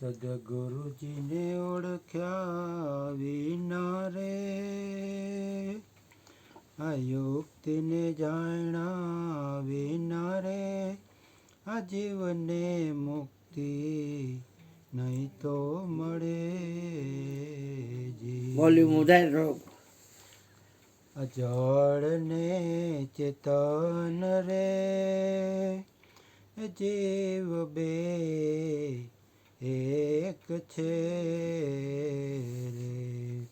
સદગુરુજીને ઓળખ્યા વિના રે આ યુક્તિને જાણ્યા વિના રે આ જીવને મુક્તિ નહીં તો મળે અજળને ચેતન રે જીવ બે એક છે રે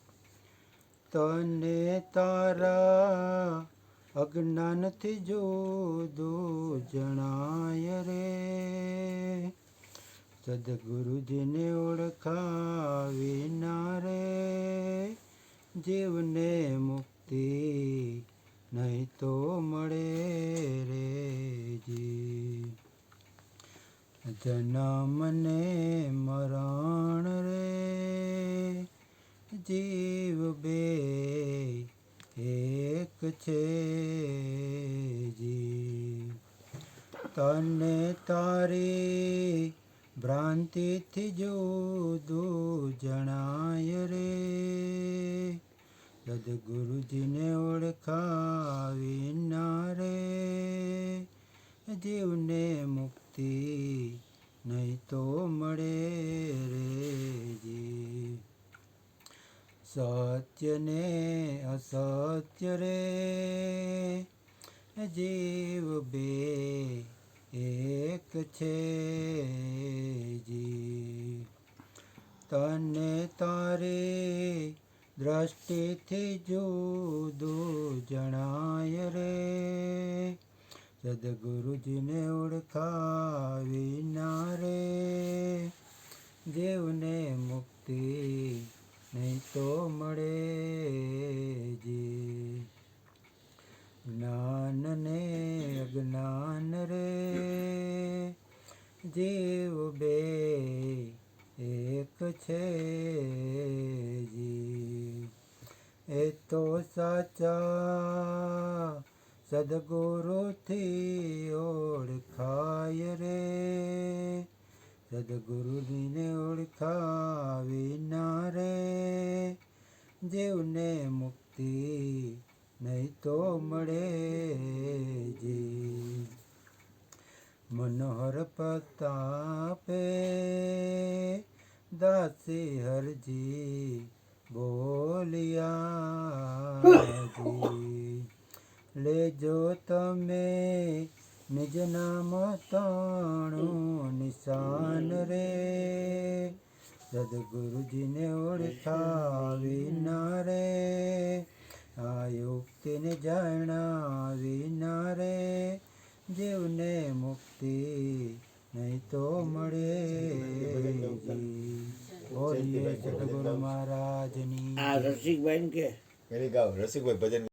તને તારા અજ્ઞાનથી જુદું જણાય રે સદગુરુજીને ઓળખા વિના રે જીવને મુક્તિ નહીં તો મળે રે જી જન્મ ને મરણ રે જીવ બે એક છે જી તને તારી ભ્રાંતિથી જુદું જણાય રે સદગુરુજીને ઓળખા વિના રે જીવને મુક્તિ નહીં તો મળે રે જી સત્ય ને અસત્ય રે જીવ બે એક છે જી તને તારી દ્રષ્ટિથી જુદું જણાય રે સદગુરુજીને ઓળખા વિના રે જીવને મુક્તિ નહીં તો મળે જી જ્ઞાન ને અજ્ઞાન રે જીવ બે એક છે જી એ તો સાચા સદગુરુથી ઓળખાય રે સદગુરુજીને ઓળખા વિના રે જીવને મુક્તિ નહીં તો મળે જી મનોહર પ્રતાપે દાસી હરજી બોલિયા જી લેજો તમે નિજ નામ તાણું નિશાન રે સદગુરુજીને ઓળખા વિના રે આ યુક્તિને જાણ્યા વિના રે જીવને મુક્તિ નહીં તો મળે બોલીએ સદગુરુ મહારાજની રસિકભાઈ કે રસિકભાઈ ભજન